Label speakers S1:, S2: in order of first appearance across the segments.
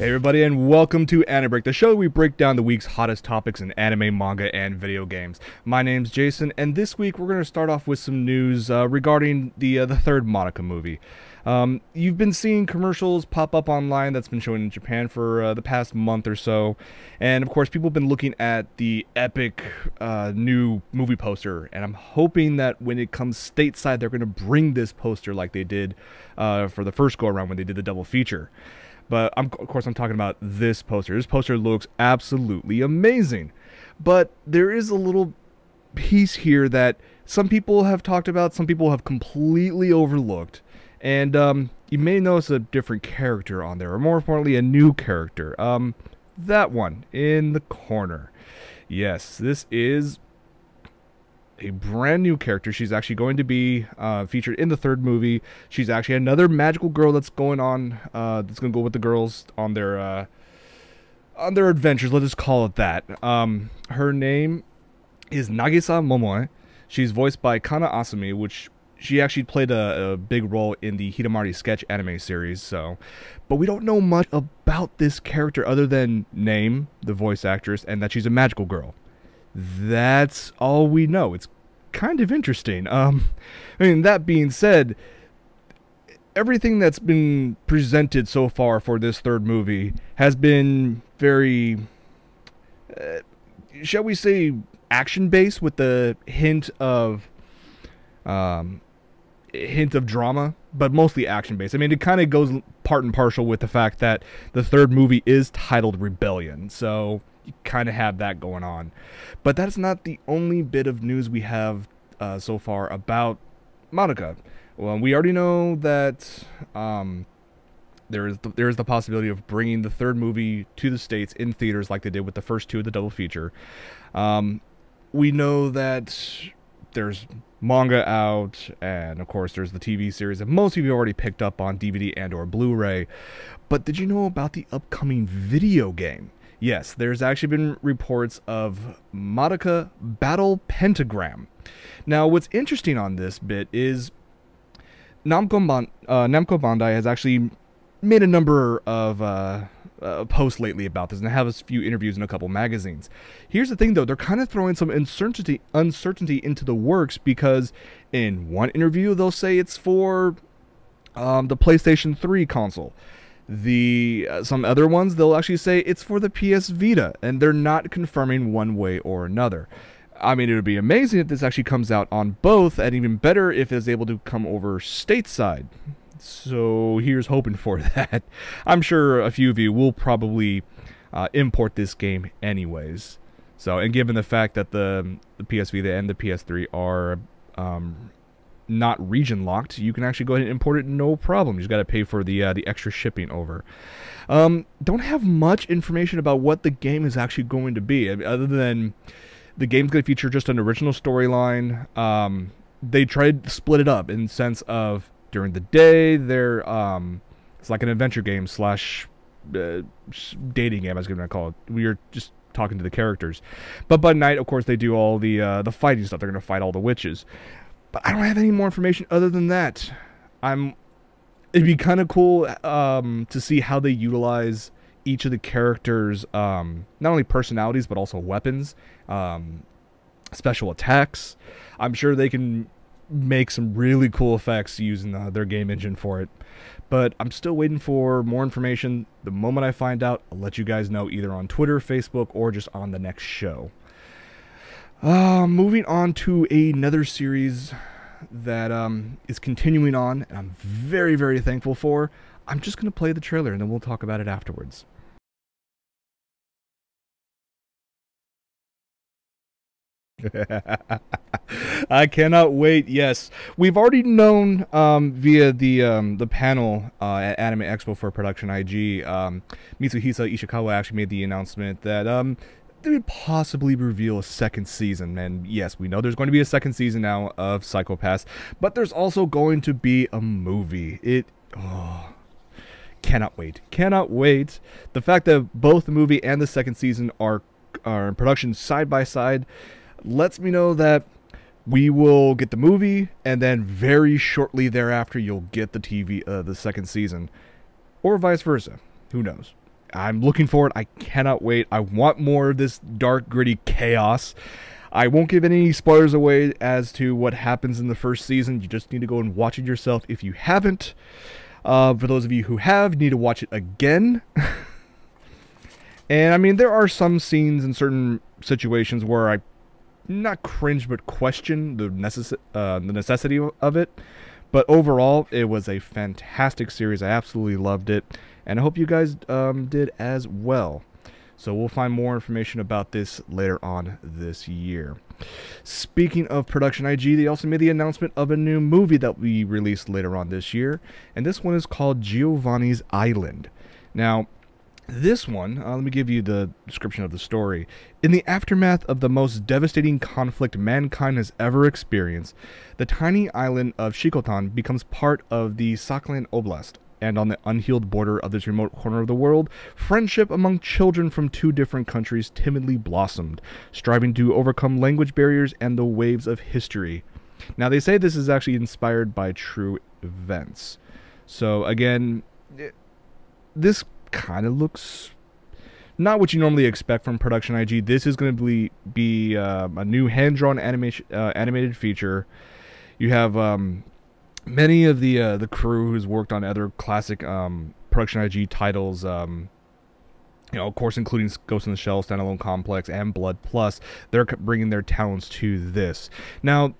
S1: Hey everybody, and welcome to AniBreak, the show where we break down the week's hottest topics in anime, manga, and video games. My name's Jason, and this week we're going to start off with some news regarding the third Monica movie. You've been seeing commercials pop up online that's been shown in Japan for the past month or so, and of course people have been looking at the epic new movie poster, and I'm hoping that when it comes stateside they're going to bring this poster like they did for the first go-around when they did the double feature. But of course I'm talking about this poster. This poster looks absolutely amazing. But there is a little piece here that some people have talked about, some people have completely overlooked. And you may notice a different character on there, or more importantly, a new character. That one in the corner. Yes, this is a brand new character. She's actually going to be featured in the third movie. She's actually another magical girl that's going on, that's going to go with the girls on their adventures. Let's just call it that. Her name is Nagisa Momoe. She's voiced by Kana Asumi, which she actually played a big role in the Hidamari sketch anime series. But we don't know much about this character other than name, the voice actress, and that she's a magical girl. That's all we know. It's kind of interesting. I mean, that being said, everything that's been presented so far for this third movie has been very, shall we say, action-based with the hint of drama, but mostly action-based. I mean, it kind of goes part and parcel with the fact that the third movie is titled Rebellion, so you kind of have that going on. But that's not the only bit of news we have so far about Monica. Well, we already know that there is the possibility of bringing the third movie to the States in theaters like they did with the first two of the double feature. We know that there's manga out, and of course there's the TV series that most of you already picked up on DVD and or Blu-ray. But did you know about the upcoming video game? Yes, there's actually been reports of Monica Battle Pentagram. Now, what's interesting on this bit is Namco Bandai has actually made a number of posts lately about this, and they have a few interviews in a couple magazines. Here's the thing, though. They're kind of throwing some uncertainty into the works, because in one interview, they'll say it's for the PlayStation 3 console. Some other ones, they'll actually say it's for the PS Vita, and they're not confirming one way or another. I mean, it would be amazing if this actually comes out on both, and even better if it's able to come over stateside. So here's hoping for that. I'm sure a few of you will probably import this game anyways. So, and given the fact that the PS Vita and the PS3 are not region locked, you can actually go ahead and import it no problem. You just got to pay for the extra shipping over. Don't have much information about what the game is actually going to be, other than the game's going to feature just an original storyline. They tried to split it up in the sense of during the day it's like an adventure game slash dating game, I was going to call it. We are just talking to the characters. But by night, of course, they do all the fighting stuff. They're going to fight all the witches. But I don't have any more information other than that. It'd be kind of cool to see how they utilize each of the characters' not only personalities but also weapons, special attacks. I'm sure they can make some really cool effects using their game engine for it. But I'm still waiting for more information. The moment I find out, I'll let you guys know either on Twitter, Facebook, or just on the next show. Moving on to another series that is continuing on, and I'm very, very thankful for. I'm just going to play the trailer, and then we'll talk about it afterwards. I cannot wait. Yes, we've already known via the panel at Anime Expo for Production IG. Mitsuhisa Ishikawa actually made the announcement that they would possibly reveal a second season. And yes, we know there's going to be a second season now of Psycho Pass, but there's also going to be a movie. Cannot wait. Cannot wait. The fact that both the movie and the second season are in production side by side lets me know that we will get the movie, and then very shortly thereafter you'll get the second season, or vice versa. Who knows? I'm looking forward. I cannot wait. I want more of this dark, gritty chaos. I won't give any spoilers away as to what happens in the first season. You just need to go and watch it yourself if you haven't. For those of you who have, you need to watch it again. And I mean, there are some scenes in certain situations where I not cringe but question the necessity of it. But overall, it was a fantastic series. I absolutely loved it, and I hope you guys did as well. So we'll find more information about this later on this year. Speaking of Production IG, they also made the announcement of a new movie that we released later on this year, and this one is called Giovannis Island. Now, this one, let me give you the description of the story. In the aftermath of the most devastating conflict mankind has ever experienced, the tiny island of Shikotan becomes part of the Sakhalin Oblast. And on the unhealed border of this remote corner of the world, friendship among children from two different countries timidly blossomed, striving to overcome language barriers and the waves of history. Now, they say this is actually inspired by true events. So, again, this kind of looks not what you normally expect from Production IG. This is going to be a new hand-drawn animated feature. You have many of the crew who's worked on other classic Production IG titles, you know, of course, including Ghost in the Shell, Standalone Complex, and Blood Plus. They're bringing their talents to this. Now,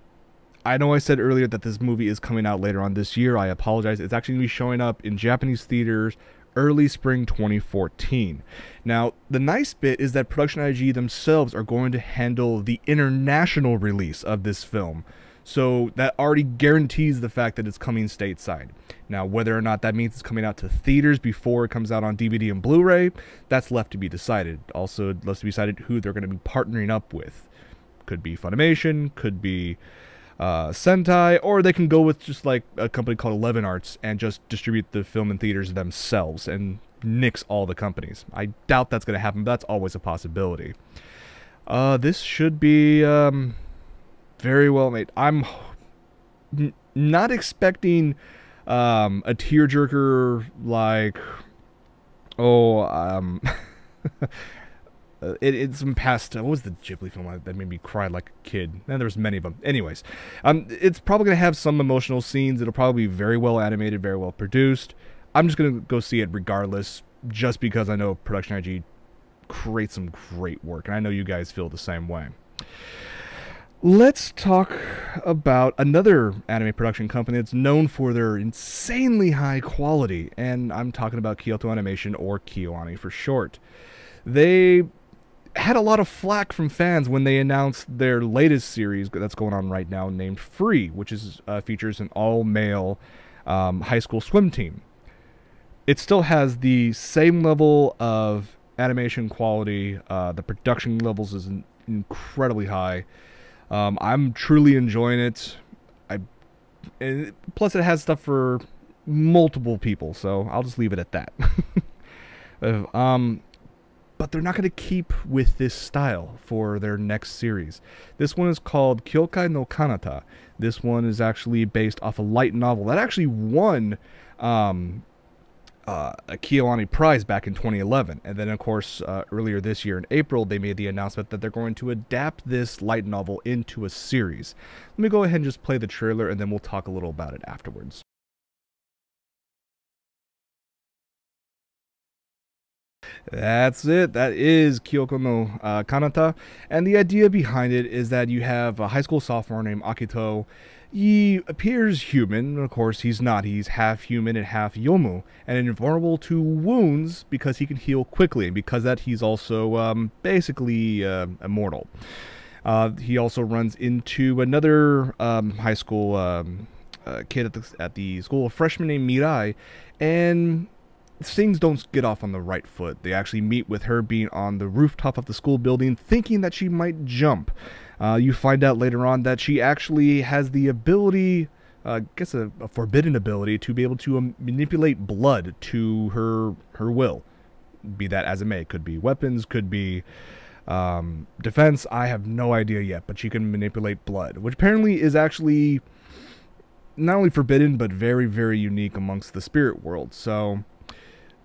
S1: I know I said earlier that this movie is coming out later on this year. I apologize. It's actually going to be showing up in Japanese theaters early spring 2014. Now, the nice bit is that Production IG themselves are going to handle the international release of this film. So that already guarantees the fact that it's coming stateside. Now, whether or not that means it's coming out to theaters before it comes out on DVD and Blu-ray, that's left to be decided. Also, left to be decided who they're going to be partnering up with. Could be Funimation, could be Sentai, or they can go with just like a company called 11 Arts and just distribute the film in theaters themselves and nix all the companies. I doubt that's going to happen, but that's always a possibility. This should be very well made. I'm not expecting a tearjerker like, it's some past, what was the Ghibli film that made me cry like a kid? And there was many of them. Anyways, it's probably going to have some emotional scenes. It'll probably be very well animated, very well produced. I'm just going to go see it regardless, just because I know Production IG creates some great work, and I know you guys feel the same way. Let's talk about another anime production company that's known for their insanely high quality, and I'm talking about Kyoto Animation, or KyoAni for short. They had a lot of flack from fans when they announced their latest series that's going on right now named Free, which is features an all-male high school swim team. It still has the same level of animation quality. The production levels is incredibly high. I'm truly enjoying it. Plus, it has stuff for multiple people, so I'll just leave it at that. But they're not going to keep with this style for their next series. This one is called Kyokai no Kanata. This one is actually based off a light novel that actually won a KyoAni prize back in 2011, and then of course earlier this year in April they made the announcement that they're going to adapt this light novel into a series. Let me go ahead and just play the trailer, and then we'll talk a little about it afterwards. That's it. That is Kyokai no Kanata, and the idea behind it is that you have a high school sophomore named Akito. He appears human. Of course, he's not. He's half human and half Yomu, and invulnerable to wounds because he can heal quickly, and because that he's also basically immortal. He also runs into another high school kid at the school, a freshman named Mirai, and things don't get off on the right foot. They actually meet with her being on the rooftop of the school building, thinking that she might jump. You find out later on that she actually has the ability, I guess a forbidden ability, to be able to manipulate blood to her will. Be that as it may. Could be weapons, could be defense. I have no idea yet, but she can manipulate blood, which apparently is actually not only forbidden, but very, very unique amongst the spirit world. So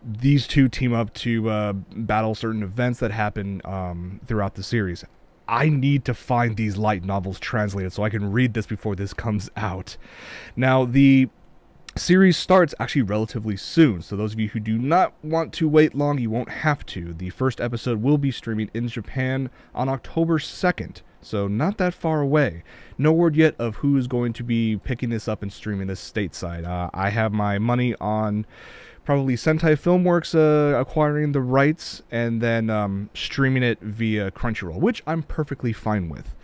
S1: these two team up to battle certain events that happen throughout the series. I need to find these light novels translated so I can read this before this comes out. Now, the series starts actually relatively soon, so those of you who do not want to wait long, you won't have to. The first episode will be streaming in Japan on October 2nd, so not that far away. No word yet of who is going to be picking this up and streaming this stateside. I have my money on probably Sentai Filmworks acquiring the rights and then streaming it via Crunchyroll, which I'm perfectly fine with.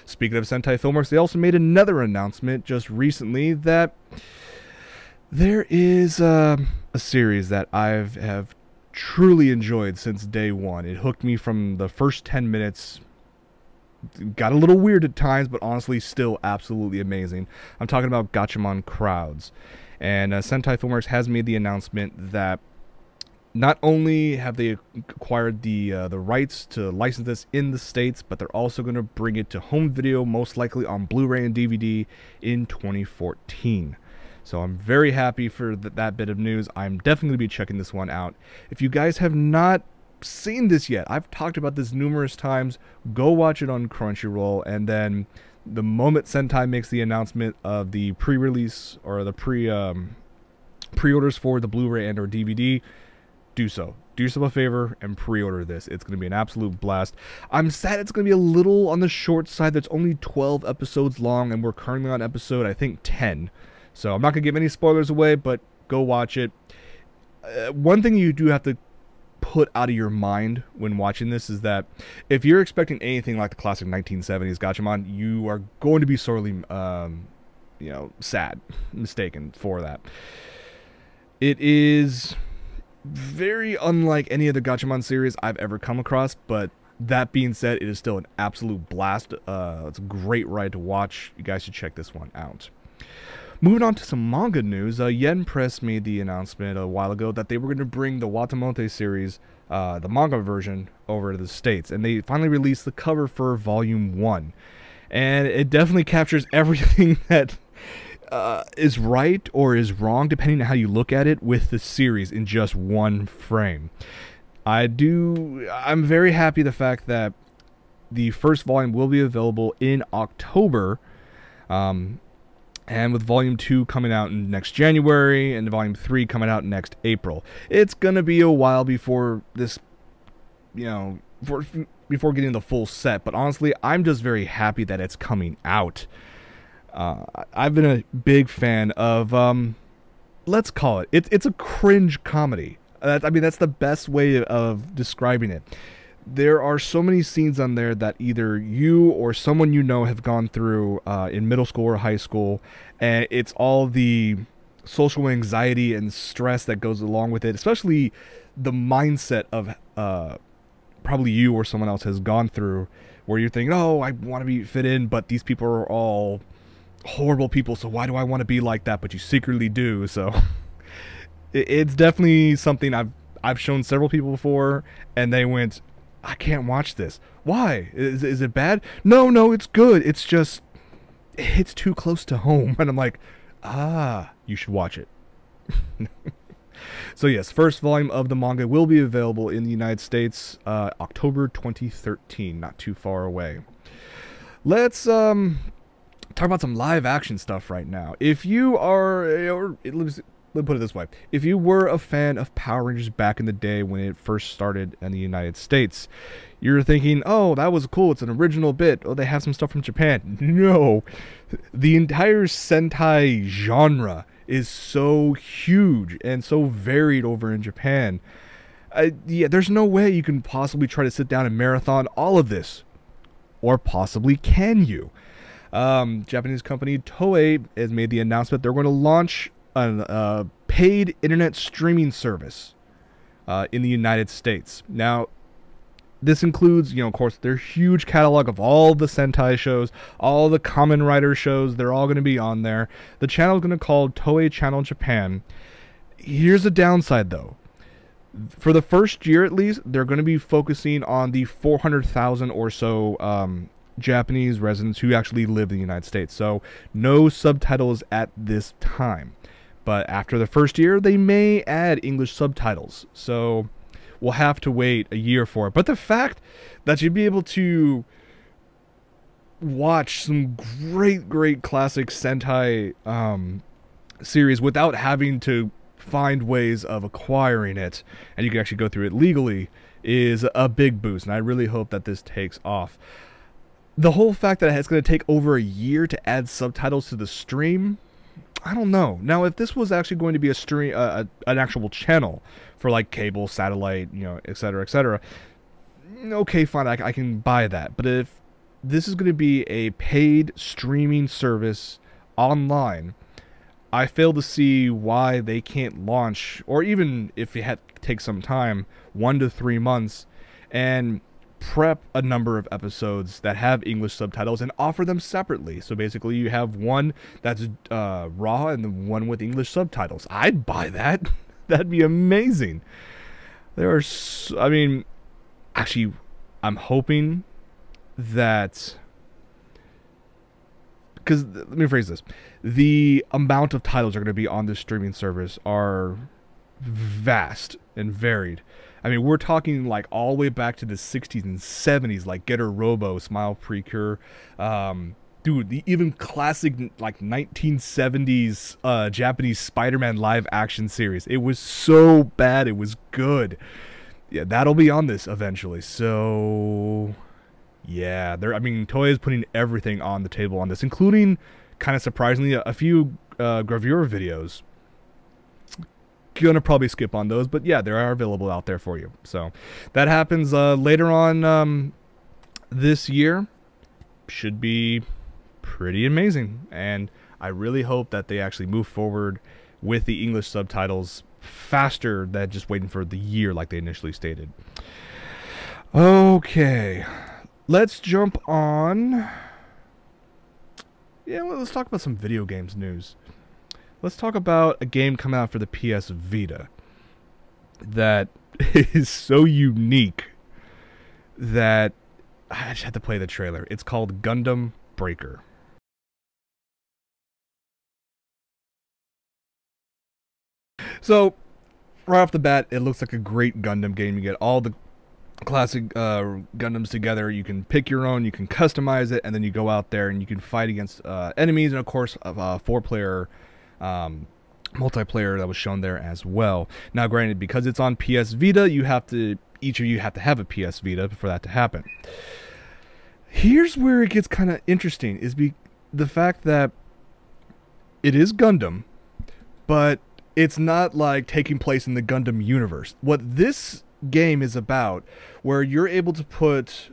S1: Speaking of Sentai Filmworks, they also made another announcement just recently that there is a series that have truly enjoyed since day one. It hooked me from the first 10 minutes. Got a little weird at times, but honestly still absolutely amazing. I'm talking about Gatchaman Crowds. And Sentai Filmworks has made the announcement that not only have they acquired the rights to license this in the States, but they're also going to bring it to home video, most likely on Blu-ray and DVD in 2014. So I'm very happy for that bit of news. I'm definitely going to be checking this one out. If you guys have not seen this yet, I've talked about this numerous times, go watch it on Crunchyroll, and then the moment Sentai makes the announcement of the pre-release or the pre-orders for the Blu-ray and or DVD, do so. Do yourself a favor and pre-order this. It's going to be an absolute blast. I'm sad it's going to be a little on the short side. That's only 12 episodes long, and we're currently on episode, I think, 10. So I'm not going to give any spoilers away, but go watch it. One thing you do have to put out of your mind when watching this is that if you're expecting anything like the classic 1970s Gatchaman, you are going to be sorely, sad, mistaken for that. It is very unlike any other Gatchaman series I've ever come across, but that being said, it is still an absolute blast. It's a great ride to watch. You guys should check this one out. Moving on to some manga news, Yen Press made the announcement a while ago that they were going to bring the Watamote series, the manga version, over to the States. And they finally released the cover for Volume 1. And it definitely captures everything that is right or is wrong, depending on how you look at it, with the series in just one frame. I'm very happy the fact that the first volume will be available in October. And with Volume 2 coming out next January, and Volume 3 coming out next April. It's going to be a while before this, before getting the full set. But honestly, I'm just very happy that it's coming out. I've been a big fan of, let's call it, it's a cringe comedy. That's the best way of describing it. There are so many scenes on there that either you or someone you know have gone through in middle school or high school, and it's all the social anxiety and stress that goes along with it, especially the mindset of probably you or someone else has gone through, where you're thinking, oh, I want to be fit in, but these people are all horrible people, so why do I want to be like that? But you secretly do. So it's definitely something I've shown several people before, and they went, I can't watch this. Why? Is it bad? No, it's good. It's just, it hits too close to home. And I'm like, you should watch it. So yes, first volume of the manga will be available in the United States October 2013, not too far away. Let's talk about some live action stuff right now. If you are, let's put it this way. If you were a fan of Power Rangers back in the day when it first started in the United States, you're thinking, oh, that was cool. It's an original bit. Oh, they have some stuff from Japan. No. The entire Sentai genre is so huge and so varied over in Japan. Yeah, there's no way you can possibly try to sit down and marathon all of this. Or possibly can you? Japanese company Toei has made the announcement they're going to launch a paid internet streaming service in the United States. Now, this includes, of course, their huge catalog of all the Sentai shows, all the Kamen Rider shows. They're all going to be on there. The channel is going to be called Toei Channel Japan. Here's the downside, though. For the first year, at least, they're going to be focusing on the 400,000 or so Japanese residents who actually live in the United States. So, no subtitles at this time. But after the first year, they may add English subtitles. So we'll have to wait a year for it. But the fact that you'd be able to watch some great classic Sentai series without having to find ways of acquiring it, and you can actually go through it legally, is a big boost, and I really hope that this takes off. The whole fact that it's going to take over a year to add subtitles to the stream, I don't know. Now, if this was actually going to be a stream, an actual channel for like cable, satellite, you know, etc., okay, fine, I can buy that. But if this is going to be a paid streaming service online, I fail to see why they can't launch, or even if it had to take some time, 1 to 3 months, and prep a number of episodes that have English subtitles and offer them separately. So basically you have one that's raw and the one with English subtitles. I'd buy that. That'd be amazing. There are, I mean, actually, I'm hoping that, because let me phrase this, the amount of titles that are going to be on this streaming service are vast and varied. I mean, we're talking like all the way back to the 60s and 70s, like Getter Robo, Smile Precure, dude, the even classic like 1970s Japanese Spider-Man live action series. It was so bad, it was good. Yeah, that'll be on this eventually. So yeah, I mean, Toei is putting everything on the table on this, including, kind of surprisingly, a few gravure videos. Gonna probably skip on those, but yeah, they are available out there for you. So that happens later on this year. Should be pretty amazing, and I really hope that they actually move forward with the English subtitles faster than just waiting for the year like they initially stated. Okay, let's jump on. Yeah, well, let's talk about some video games news. Let's talk about a game coming out for the PS Vita that is so unique that I just had to play the trailer. It's called Gundam Breaker. So, right off the bat, it looks like a great Gundam game. You get all the classic Gundams together. You can pick your own, you can customize it, and then you go out there and you can fight against enemies, and of course, a 4-player multiplayer that was shown there as well. Now, granted, because it's on PS Vita, each of you have to have a PS Vita for that to happen. Here's where it gets kind of interesting, is the fact that it is Gundam, but it's not like taking place in the Gundam universe. What this game is about, where you're able to put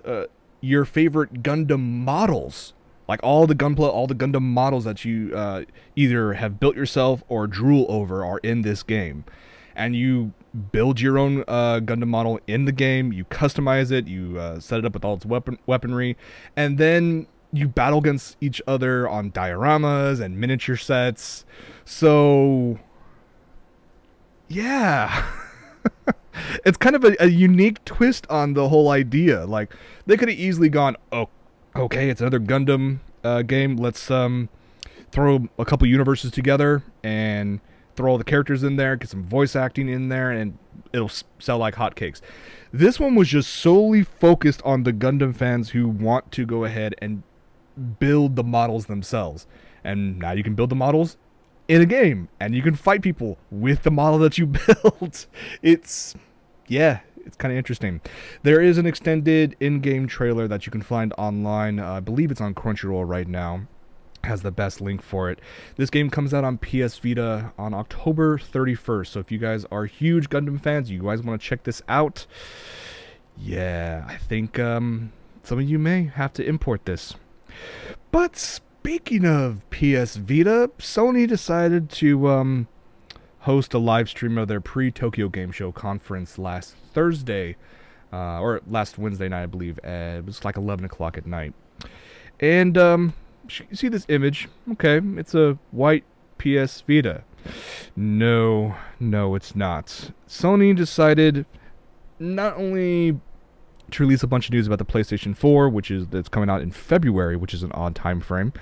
S1: your favorite Gundam models, like all the Gundam models that you either have built yourself or drool over, are in this game. And you build your own Gundam model in the game, you customize it, you set it up with all its weaponry, and then you battle against each other on dioramas and miniature sets. So, yeah. It's kind of a unique twist on the whole idea. Like, they could have easily gone, oh, okay, it's another Gundam game. Let's throw a couple universes together and throw all the characters in there, get some voice acting in there, and it'll sell like hotcakes. This one was just solely focused on the Gundam fans who want to go ahead and build the models themselves. And now you can build the models in a game, and you can fight people with the model that you built. It's kind of interesting. There is an extended in-game trailer that you can find online. I believe it's on Crunchyroll right now. Has the best link for it. This game comes out on PS Vita on October 31st. So if you guys are huge Gundam fans, you guys want to check this out, yeah, I think some of you may have to import this. But speaking of PS Vita, Sony decided to host a live stream of their pre-Tokyo Game Show conference last Thursday, or last Wednesday night, I believe. It was like 11 o'clock at night. And you see this image? Okay, it's a white PS Vita. No, it's not. Sony decided not only to release a bunch of news about the PlayStation 4, that's coming out in February, which is an odd time frame.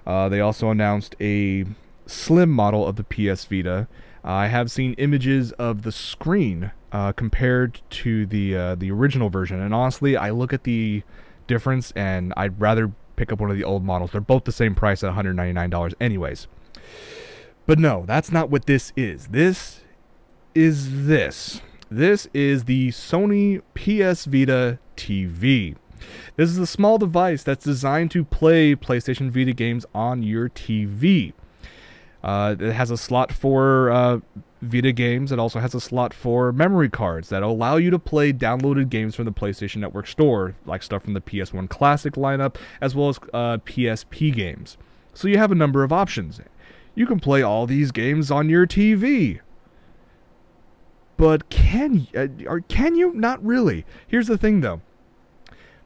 S1: They also announced a slim model of the PS Vita. I have seen images of the screen compared to the original version, and honestly, I look at the difference, and I'd rather pick up one of the old models. They're both the same price at $199 anyways. But no, that's not what this is. This is this. This is the Sony PS Vita TV. This is a small device that's designed to play PlayStation Vita games on your TV. It has a slot for Vita games. It also has a slot for memory cards that allow you to play downloaded games from the PlayStation Network store, like stuff from the PS1 Classic lineup, as well as PSP games. So you have a number of options. You can play all these games on your TV. But can you? Not really. Here's the thing, though.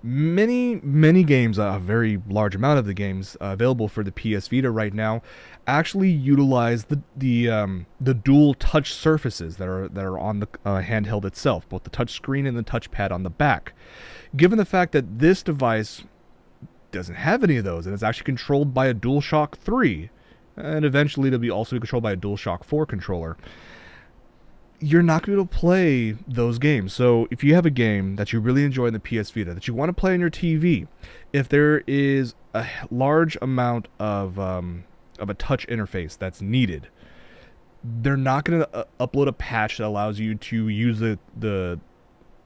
S1: Many games, a very large amount of the games available for the PS Vita right now, actually utilize the dual touch surfaces that are on the handheld itself, both the touch screen and the touchpad on the back. Given the fact that this device doesn't have any of those, and it's actually controlled by a DualShock 3, and eventually it'll be also controlled by a DualShock 4 controller, you're not going to be able to play those games. So if you have a game that you really enjoy in the PS Vita that you want to play on your TV, if there is a large amount of a touch interface that's needed, they're not going to upload a patch that allows you to use the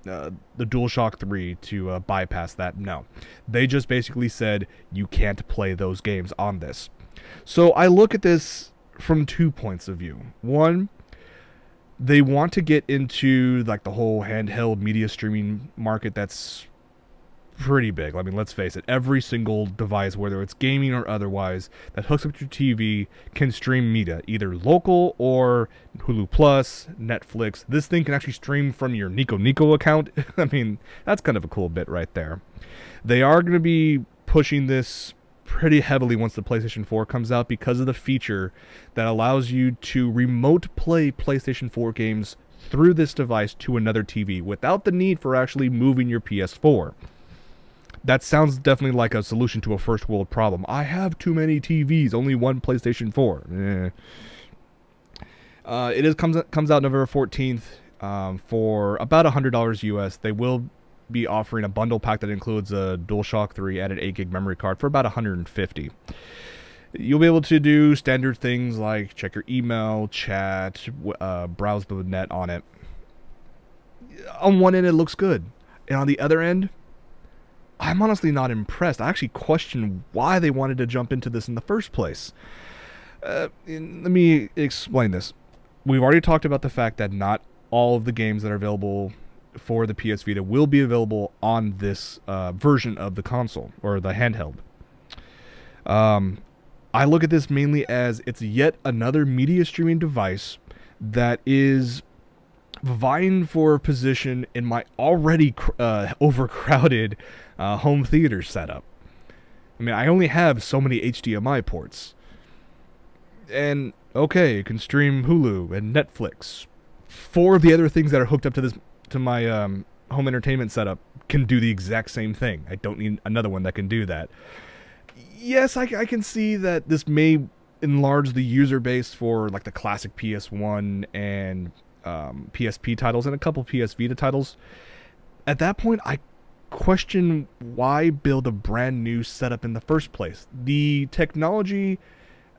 S1: DualShock 3 to bypass that. No, they just basically said you can't play those games on this. So I look at this from 2 points of view. One, they want to get into like the whole handheld media streaming market that's pretty big. I mean, let's face it, every single device, whether it's gaming or otherwise, that hooks up to your TV can stream media, either local or Hulu Plus, Netflix. This thing can actually stream from your Nico account. I mean, that's kind of a cool bit right there. They are going to be pushing this pretty heavily once the PlayStation 4 comes out because of the feature that allows you to remote play PlayStation 4 games through this device to another TV without the need for actually moving your PS4. That sounds definitely like a solution to a first world problem. I have too many TVs, only one PlayStation 4. Comes out November 14th for about $100 US. They will be offering a bundle pack that includes a DualShock 3 added 8 gig memory card for about $150. You'll be able to do standard things like check your email, chat, browse the net on it. On one end, it looks good, and on the other end, I'm honestly not impressed. I actually question why they wanted to jump into this in the first place. Let me explain this. We've already talked about the fact that not all of the games that are available for the PS Vita will be available on this version of the console, or the handheld. I look at this mainly as it's yet another media streaming device that is vying for a position in my already overcrowded home theater setup. I mean, I only have so many HDMI ports. And, okay, it can stream Hulu and Netflix. 4 of the other things that are hooked up to my home entertainment setup can do the exact same thing. I don't need another one that can do that. Yes, I can see that this may enlarge the user base for like the classic PS1 and PSP titles and a couple PS Vita titles. At that point, I question why build a brand new setup in the first place. The technology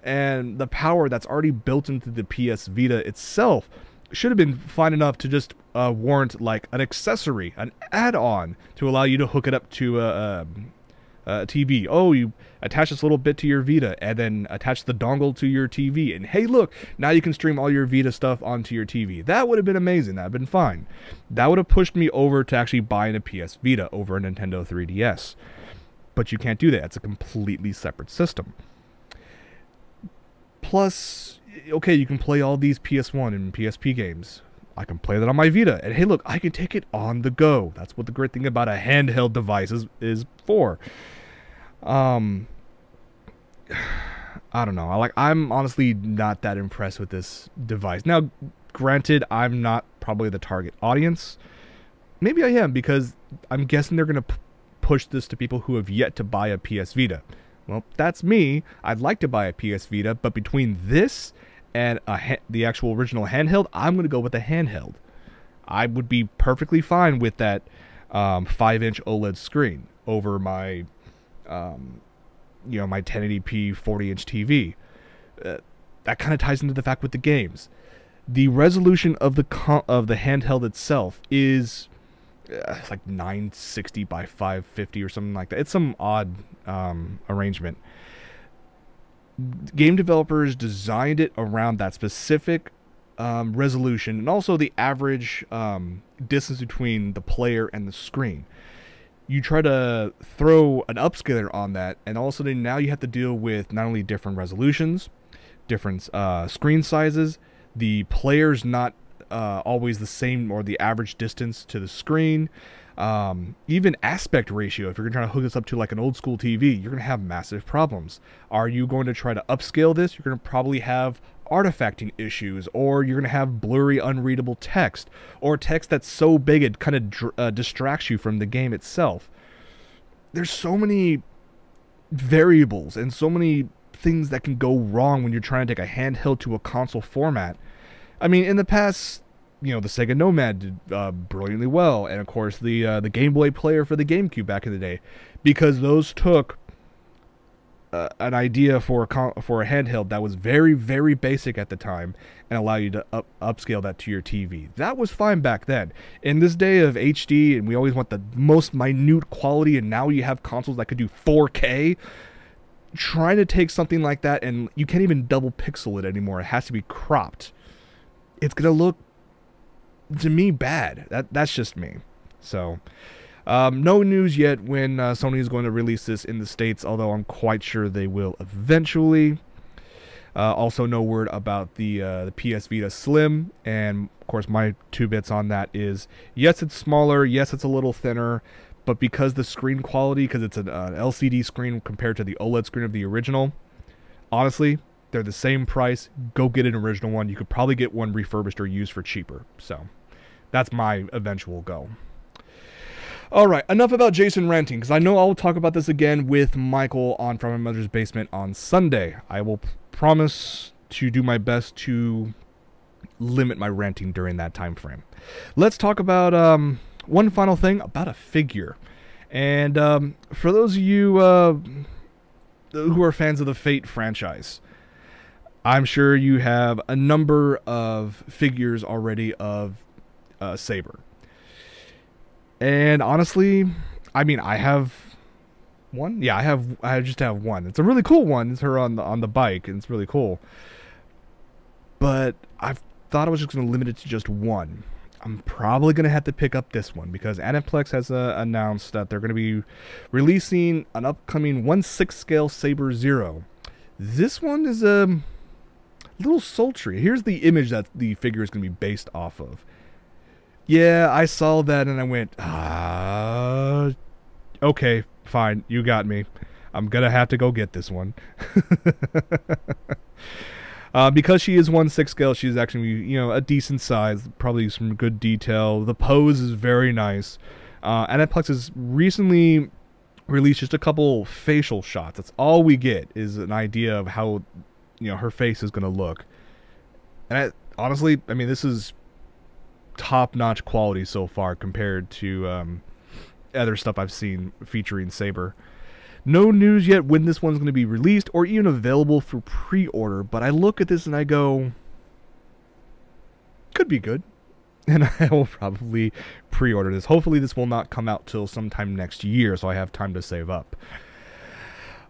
S1: and the power that's already built into the PS Vita itself should have been fine enough to just warrant like an accessory, an add-on to allow you to hook it up to a TV. Oh, you attach this little bit to your Vita and then attach the dongle to your TV, and hey, look, now you can stream all your Vita stuff onto your TV. That would have been amazing. That would have been fine. That would have pushed me over to actually buying a PS Vita over a Nintendo 3DS. But you can't do that. It's a completely separate system. Plus, okay, you can play all these PS1 and PSP games. I can play that on my Vita, and hey, look, I can take it on the go. That's what the great thing about a handheld device is for. I don't know. I'm honestly not that impressed with this device. Now, granted, I'm not probably the target audience. Maybe I am, because I'm guessing they're going to push this to people who have yet to buy a PS Vita. Well, that's me. I'd like to buy a PS Vita, but between this and the actual original handheld, I'm going to go with the handheld. I would be perfectly fine with that 5-inch OLED screen over my, my 1080p 40-inch TV. That kind of ties into the fact with the games. The resolution of the handheld itself is like 960 by 550 or something like that. It's some odd arrangement. Game developers designed it around that specific resolution, and also the average distance between the player and the screen. You try to throw an upscaler on that, and all of a sudden now you have to deal with not only different resolutions, different screen sizes, the player's not always the same or the average distance to the screen, even aspect ratio. If you're trying to hook this up to like an old school TV, you're going to have massive problems. Are you going to try to upscale this? You're going to probably have artifacting issues, or you're going to have blurry, unreadable text, or text that's so big it kind of distracts you from the game itself. There's so many variables and so many things that can go wrong when you're trying to take a handheld to a console format. I mean, in the past, the Sega Nomad did brilliantly well, and of course the Game Boy player for the GameCube back in the day, because those took an idea for a handheld that was very, very basic at the time and allow you to upscale that to your TV. That was fine back then. In this day of HD, and we always want the most minute quality, and now you have consoles that could do 4K. Trying to take something like that, and you can't even double pixel it anymore. It has to be cropped. It's gonna look, to me, bad. That's just me. So, no news yet when Sony is going to release this in the States, although I'm quite sure they will eventually. Also, no word about the PS Vita Slim, and of course, my 2 bits on that is, yes, it's smaller, yes, it's a little thinner, but because the screen quality, because it's an LCD screen compared to the OLED screen of the original, honestly, they're the same price. Go get an original one. You could probably get one refurbished or used for cheaper. So, that's my eventual go. Alright, enough about Jason ranting, because I know I'll talk about this again with Michael on From My Mother's Basement on Sunday. I will promise to do my best to limit my ranting during that time frame. Let's talk about one final thing about a figure. And for those of you who are fans of the Fate franchise, I'm sure you have a number of figures already of Saber. And honestly, I mean, I have one. Yeah, I just have one. It's a really cool one. It's her on the bike, and it's really cool. But I thought I was just going to limit it to just one. I'm probably going to have to pick up this one, because Aniplex has announced that they're going to be releasing an upcoming 1/6 scale Saber Zero. This one is a little sultry. Here's the image that the figure is going to be based off of. Yeah, I saw that and I went, okay, fine, you got me. I'm going to have to go get this one. Because she is 1/6 scale, she's actually, a decent size, probably some good detail. The pose is very nice. Aniplex has recently released just a couple facial shots. That's all we get, is an idea of how, her face is going to look. And honestly, I mean, this is top-notch quality so far compared to other stuff I've seen featuring Saber. No news yet when this one's going to be released or even available for pre-order, but I look at this and I go, could be good. And I will probably pre-order this. Hopefully this will not come out till sometime next year, so I have time to save up.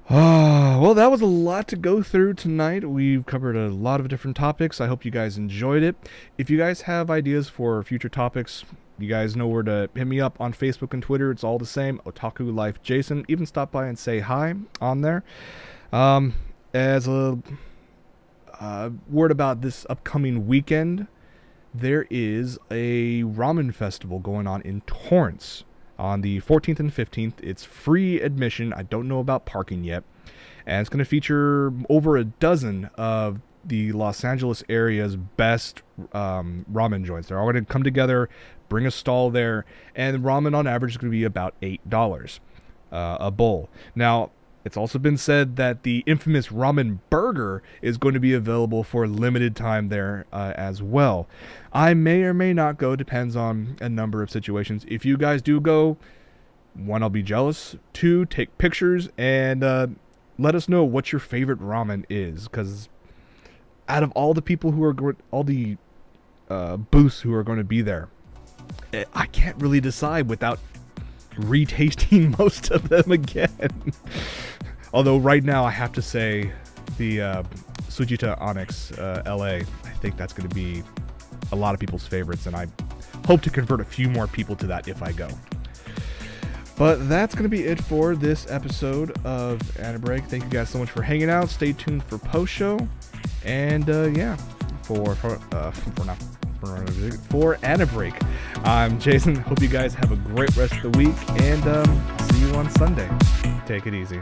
S1: Well, that was a lot to go through tonight. We've covered a lot of different topics. I hope you guys enjoyed it. If you guys have ideas for future topics, you guys know where to hit me up on Facebook and Twitter. It's all the same, OtakuLife Jason. Even stop by and say hi on there. As a word about this upcoming weekend, there is a ramen festival going on in Torrance on the 14th and 15th. It's free admission. I don't know about parking yet. And it's going to feature over a dozen of the Los Angeles area's best ramen joints. They're all going to come together, bring a stall there, and ramen on average is going to be about $8 a bowl. Now, It's also been said that the infamous ramen burger is going to be available for limited time there as well. I may or may not go, depends on a number of situations. If you guys do go, 1, I'll be jealous. 2, take pictures and let us know what your favorite ramen is, because out of all the people who are all the booths who are going to be there, I can't really decide without retasting most of them again. Although right now I have to say the Sujita Onyx LA, I think that's going to be a lot of people's favorites, and I hope to convert a few more people to that if I go. But that's going to be it for this episode of AniBreak. Thank you guys so much for hanging out. Stay tuned for post-show. And yeah, for AniBreak, I'm Jason. Hope you guys have a great rest of the week, and see you on Sunday. Take it easy.